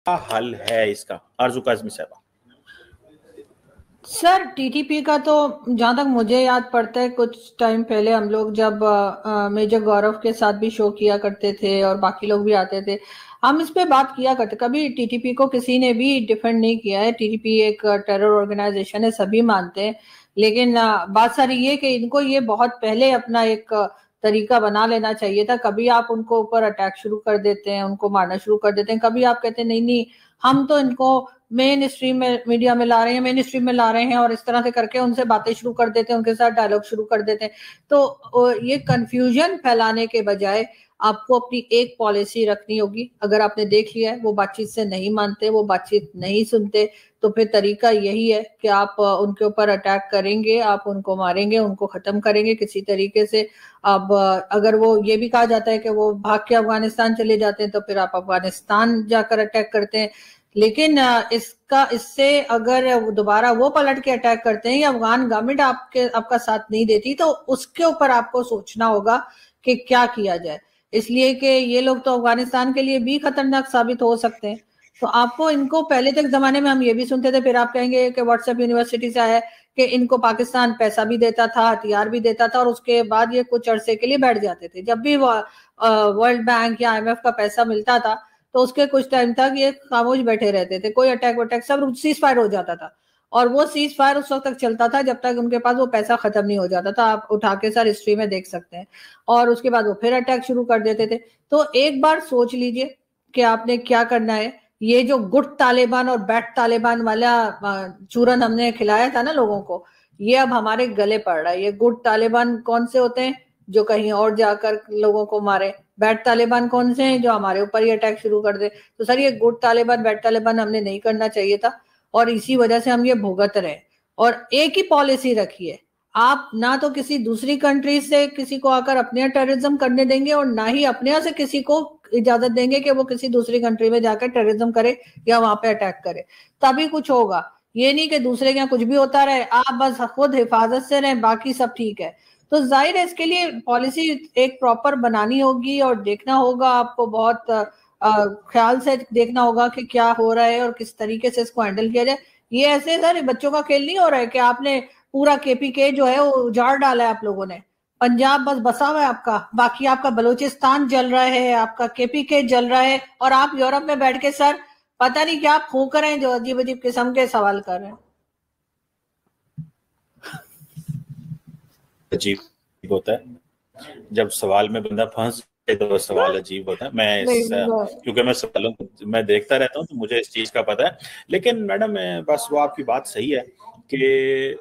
हल है इसका? आरजू काज़मी साहब। सर टीटीपी का तो जहां तक मुझे याद पड़ता है, कुछ टाइम पहले हम लोग जब मेजर गौरव के साथ भी शो किया करते थे और बाकी लोग भी आते थे, हम इस पे बात किया करते। कभी टीटीपी को किसी ने भी डिफेंड नहीं किया है। टीटीपी एक टेरर ऑर्गेनाइजेशन है, सभी मानते हैं। लेकिन बात सारी ये कि इनको ये बहुत पहले अपना एक तरीका बना लेना चाहिए था। कभी आप उनको ऊपर अटैक शुरू कर देते हैं, उनको मारना शुरू कर देते हैं, कभी आप कहते हैं नहीं नहीं हम तो इनको मेन स्ट्रीम में मीडिया में ला रहे हैं, मेन स्ट्रीम में ला रहे हैं, और इस तरह से करके उनसे बातें शुरू कर देते हैं, उनके साथ डायलॉग शुरू कर देते हैं। तो ये कंफ्यूजन फैलाने के बजाय आपको अपनी एक पॉलिसी रखनी होगी। अगर आपने देख लिया है वो बातचीत से नहीं मानते, वो बातचीत नहीं सुनते, तो फिर तरीका यही है कि आप उनके ऊपर अटैक करेंगे, आप उनको मारेंगे, उनको खत्म करेंगे किसी तरीके से। अब अगर वो ये भी कहा जाता है कि वो भाग के अफगानिस्तान चले जाते हैं, तो फिर आप अफगानिस्तान जाकर अटैक करते हैं। लेकिन इससे अगर दोबारा वो पलट के अटैक करते हैं या अफगान गवर्नमेंट आपका साथ नहीं देती, तो उसके ऊपर आपको सोचना होगा कि क्या किया जाए। इसलिए कि ये लोग तो अफगानिस्तान के लिए भी खतरनाक साबित हो सकते हैं। तो आपको इनको, पहले तक जमाने में हम ये भी सुनते थे, फिर आप कहेंगे कि व्हाट्सएप यूनिवर्सिटी से आया कि इनको पाकिस्तान पैसा भी देता था, हथियार भी देता था, और उसके बाद ये कुछ अरसे के लिए बैठ जाते थे। जब भी वर्ल्ड बैंक या IMF का पैसा मिलता था तो उसके कुछ टाइम तक ये खामोश बैठे रहते थे, कोई अटैक वटैक सब सीज फायर हो जाता था। और वो सीज फायर उस वक्त तक चलता था जब तक उनके पास वो पैसा खत्म नहीं हो जाता था। आप उठा के सर हिस्ट्री में देख सकते हैं। और उसके बाद वो फिर अटैक शुरू कर देते थे। तो एक बार सोच लीजिए कि आपने क्या करना है। ये जो गुड तालिबान और बैड तालिबान वाला चूरन हमने खिलाया था ना लोगों को, ये अब हमारे गले पड़ रहा है। ये गुड तालिबान कौन से होते हैं? जो कहीं और जाकर लोगों को मारे। बैड तालिबान कौन से हैं? जो हमारे ऊपर ही अटैक शुरू कर दे। तो सर ये गुड तालिबान बैड तालिबान हमने नहीं करना चाहिए था, और इसी वजह से हम ये भुगत रहे। और एक ही पॉलिसी रखिए, आप ना तो किसी दूसरी कंट्री से किसी को आकर अपने यहाँ टेररिज्म करने देंगे, और ना ही अपने यहाँ से किसी को इजाजत देंगे कि वो किसी दूसरी कंट्री में जाकर टेररिज्म करे या वहां पे अटैक करे। तभी कुछ होगा। ये नहीं कि दूसरे के यहाँ कुछ भी होता रहे, आप बस खुद हिफाजत से रहें, बाकी सब ठीक है। तो जाहिर है इसके लिए पॉलिसी एक प्रॉपर बनानी होगी, और देखना होगा आपको, बहुत ख्याल से देखना होगा कि क्या हो रहा है और किस तरीके से इसको हैंडल किया जाए। ये ऐसे सर बच्चों का खेल नहीं हो रहा है कि आपने पूरा KPK जो है वो उजाड़ डाला है आप लोगों ने। पंजाब बस बसा हुआ है आपका, बाकी आपका बलूचिस्तान जल रहा है, आपका KPK जल रहा है, और आप यूरोप में बैठ के सर पता नहीं क्या फूंक रहे हैं, जो अजीब अजीब किस्म के सवाल कर रहे हैं। अजीब होता है जब सवाल में बंदा फंस, तो सवाल अजीब होता है। क्योंकि मैं सवालों को मैं देखता रहता हूँ, तो मुझे इस चीज का पता है। लेकिन मैडम बस वो आपकी बात सही है कि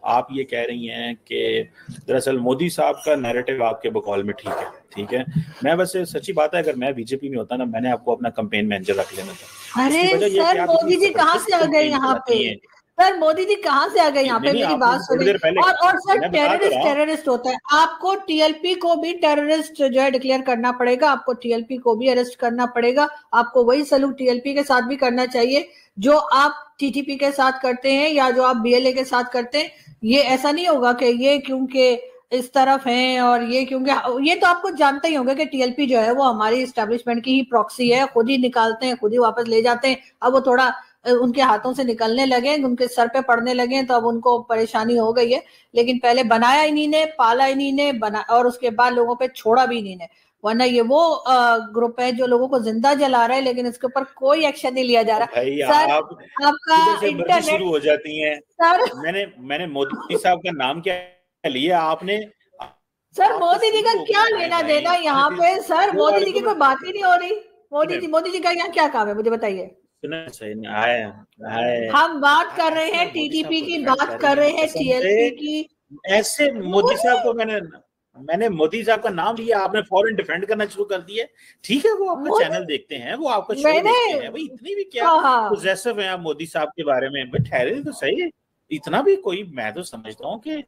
आप ये कह रही हैं कि दरअसल मोदी साहब का नैरेटिव आपके बकौल में ठीक है। मैं बस सच्ची बात है, अगर मैं बीजेपी में होता ना, मैंने आपको अपना कैंपेन मैनेजर रख लेना था। अरे सर मोदी जी कहाँ से आ गए यहाँ पे? सर मोदी जी कहाँ से आ गए यहाँ पे? मेरी बात सुनिए। और सर टेररिस्ट होता है, आपको TLP को भी टेररिस्ट जो है डिक्लेयर करना पड़ेगा, आपको TLP को भी अरेस्ट करना पड़ेगा। आपको वही सलूट TLP के साथ भी करना चाहिए जो आप TTP के साथ करते हैं या जो आप BLA के साथ करते हैं। ये ऐसा नहीं होगा कि ये क्योंकि इस तरफ हैं और ये क्योंकि, ये तो आपको जानते ही होंगे कि TLP जो है वो हमारी एस्टेब्लिशमेंट की ही प्रॉक्सी है, खुद ही निकालते हैं, खुद ही वापस ले जाते हैं। अब वो थोड़ा उनके हाथों से निकलने लगे, उनके सर पे पड़ने लगे, तो अब उनको परेशानी हो गई है। लेकिन पहले बनाया इन्हीं ने, पाला इन्हीं ने, और उसके बाद लोगों पे छोड़ा भी इन्हीं ने। वरना ये वो ग्रुप है जो लोगों को जिंदा जला रहा है, लेकिन इसके ऊपर कोई एक्शन नहीं लिया जा रहा। सर आपका इंटरनेट शुरू हो जाती है। सर मैंने मोदी साहब का नाम क्या लिया आपने? सर मोदी जी का क्या लेना देना यहाँ पे? सर मोदी जी की कोई बात ही नहीं हो रही। मोदी जी का यहाँ क्या काम है, मुझे बताइए। हम बात कर रहे हैं TTP की, बात कर रहे हैं TLP की। ऐसे मोदी साहब को मैंने मोदी साहब का नाम लिया, आपने फौरन डिफेंड करना शुरू कर दिया। ठीक है, वो आपका चैनल देखते हैं, वो आपका शो देखते हैं, भाई इतनी भी क्या पोजेसिव है आप मोदी साहब के बारे में? ठहरे तो सही, इतना भी कोई, मैं तो समझता हूँ कि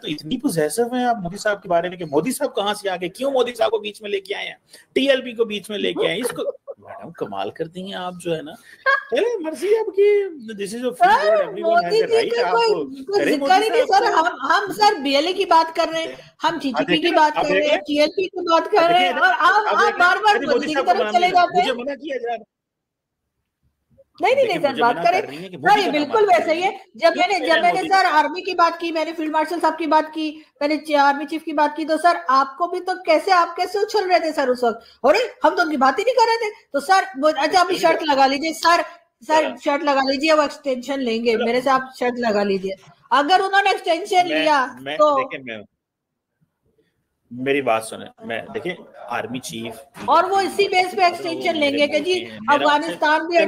इतनी पोजेसिव है आप मोदी साहब के बारे में कि मोदी साहब कहाँ से आ गए, क्यों मोदी साहब को बीच में लेके आए हैं, TLP को बीच में लेके आए इसको। मैडम कमाल कर दी हैं आप, जो है ना। चले मर्जी आपकी, this is everyone has the right. Sir हम सर BLA की बात कर रहे हैं, हम TTP की बात कर रहे हैं, TLP की बात कर रहे हैं, और आप बार-बार मोदी की तरफ चले जाते हैं। मुझे मना किया जा रहा है, नहीं सर, बात करें सर, ये बिल्कुल वैसा ही है। जब मैंने सर आर्मी की बात की, मैंने फील्ड मार्शल साहब की बात की, मैंने आर्मी चीफ की बात की, तो सर आपको भी तो आप कैसे उछल रहे थे सर उस वक्त? अरे हम तो उनकी बात ही नहीं कर रहे थे। तो सर अच्छा अभी शर्त लगा लीजिए सर शर्त लगा लीजिए, वो एक्सटेंशन लेंगे मेरे से, आप शर्त लगा लीजिए। अगर उन्होंने एक्सटेंशन लिया तो मेरी बात सुने, मैं देखिए आर्मी चीफ और वो इसी बेस पे एक्सटेंशन लेंगे कि जी अफगानिस्तान भी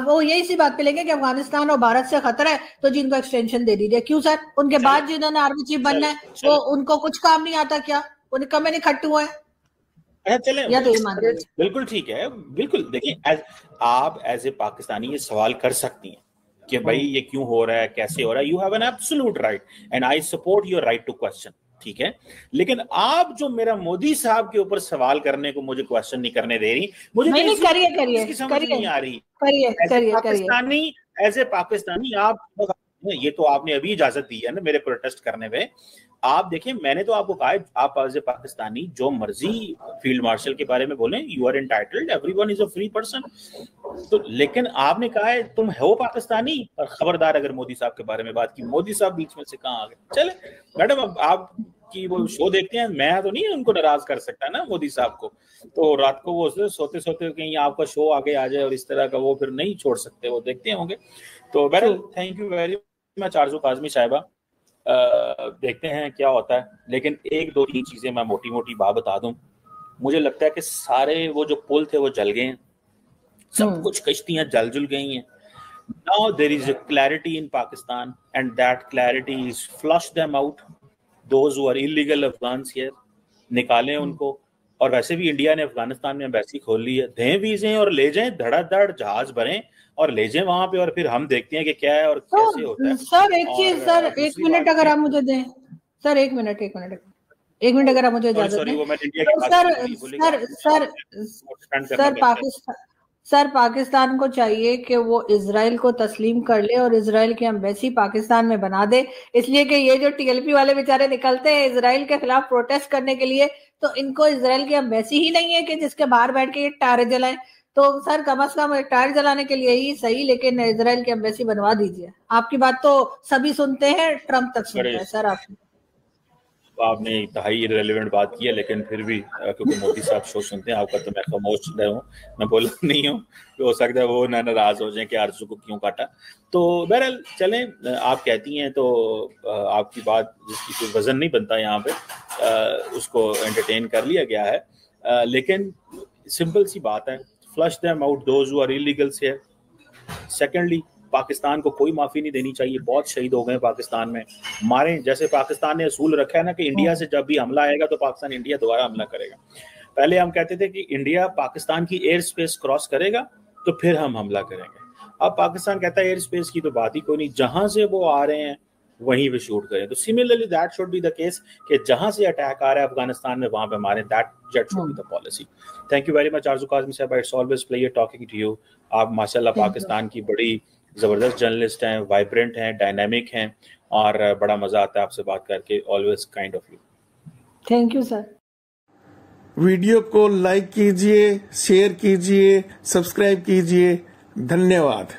वो यही सी बात पे लेंगे कि अफगानिस्तान और भारत से खतरा है तो जिनको एक्सटेंशन दे दीजिए। क्यों सर? उनके बाद जिन्होंने आर्मी चीफ बनना है वो उनको कुछ काम नहीं आता क्या? उनका मैंने खट्टू है चले या तो ये बिल्कुल ठीक है। बिल्कुल देखिए आप एज ए पाकिस्तानी ये सवाल कर सकती हैं कि भाई ये क्यों हो रहा है, कैसे हो रहा है। You have an absolute right and I support your right to question, ठीक है। लेकिन आप जो मेरा मोदी साहब के ऊपर सवाल करने को मुझे क्वेश्चन नहीं करने दे रही, मुझे नहीं करिए समझ नहीं आ रही। करिए एज ए पाकिस्तानी आप ये तो आपने अभी इजाजत दी है ना मेरे प्रोटेस्ट करने पे। आप देखिए मैंने तो आपको कहा है आप एज ए पाकिस्तानी जो मर्जी फील्ड मार्शल के बारे में बोलें, you are entitled, everyone is a free person. तो लेकिन आपने कहा है तुम हो पाकिस्तानी, और खबरदार अगर मोदी साहब के बारे में बात की, मोदी साहब बीच में से कहाँ आ गए। चले मैडम अब आप की वो शो देखते हैं, मैं तो नहीं उनको नाराज कर सकता ना मोदी साहब को। तो रात को वो सोते सोते कहीं आपका शो आगे आ जाए और इस तरह का, वो फिर नहीं छोड़ सकते, वो देखते होंगे। तो बहरहाल थैंक यू वेरी मच आरजू काजमी साहिबा, देखते हैं क्या होता है। लेकिन एक दो तीन चीजें मैं मोटी मोटी बात बता दूं। मुझे लगता है कि सारे वो जो पुल थे वो जल गए हैं, सब कुछ कश्तियां जल गई हैं। Now there is a clarity in Pakistan and that clarity is flush them out, those who are illegal Afghans here, निकालें उनको। और वैसे भी इंडिया ने अफगानिस्तान में एम्बेसी खोल ली है, दें वीजे और ले जाएं, धड़ाधड़ जहाज भरें और ले जाएं वहां पे, और फिर हम देखते हैं कि क्या है और कैसे होता है। सर एक चीज, सर एक मिनट अगर आप मुझे दें सर, एक मिनट अगर आप मुझे इजाजत दें। सर पाकिस्तान को चाहिए कि वो इजराइल को तस्लीम कर ले और इजराइल की एम्बेसी पाकिस्तान में बना दे, इसलिए कि ये जो टीएलपी वाले बेचारे निकलते हैं इजराइल के खिलाफ प्रोटेस्ट करने के लिए, तो इनको इजराइल की एम्बेसी ही नहीं है कि जिसके बाहर बैठ के ये टायर जलाएं। तो सर कम से कम टायर जलाने के लिए ही सही, लेकिन इजराइल की एम्बेसी बनवा दीजिए। आपकी बात तो सभी सुनते हैं, ट्रम्प तक सुनता है। सर आपने इंतहाई रेलेवेंट बात की है, लेकिन फिर भी क्योंकि मोदी साहब शो सुनते हैं आपका, तो मैं खामोश रहा हूँ, मैं बोला नहीं हूँ। तो हो सकता है वो नाराज हो जाए कि आरजू को क्यों काटा। तो बहरहाल चलें, आप कहती हैं तो आपकी बात जिसकी कोई वजन नहीं बनता यहाँ पे, उसको एंटरटेन कर लिया गया है। लेकिन सिंपल सी बात है, flush them out those who are illegals here. Secondly, Pakistan को कोई माफी नहीं देनी चाहिए, बहुत शहीद हो गए पाकिस्तान में, मारे। जैसे पाकिस्तान ने असूल रखा है ना कि इंडिया से जब भी हमला आएगा तो पाकिस्तान इंडिया दोबारा हमला करेगा। पहले हम कहते थे कि इंडिया पाकिस्तान की एयर स्पेस क्रॉस करेगा तो फिर हम हमला करेंगे। अब पाकिस्तान कहता है एयर स्पेस की तो बात ही कोई नहीं, जहां से वो आ रहे हैं वहीं पे शूट करें। तो similarly that should be the case कि जहां से अटैक आ रहा है अफगानिस्तान में वहां पे मारें, that should be the policy. Thank you very much Aarzoo Kazmi sahab, it's always pleasure talking to you. आप माशाल्लाह पाकिस्तान की बड़ी जबरदस्त जर्नलिस्ट हैं, वाइब्रेंट हैं, डायनामिक हैं, और बड़ा मजा आता है आपसे बात करके। Always kind of you. Thank you sir. Video को लाइक कीजिए, शेयर कीजिए, सब्सक्राइब कीजिए। धन्यवाद।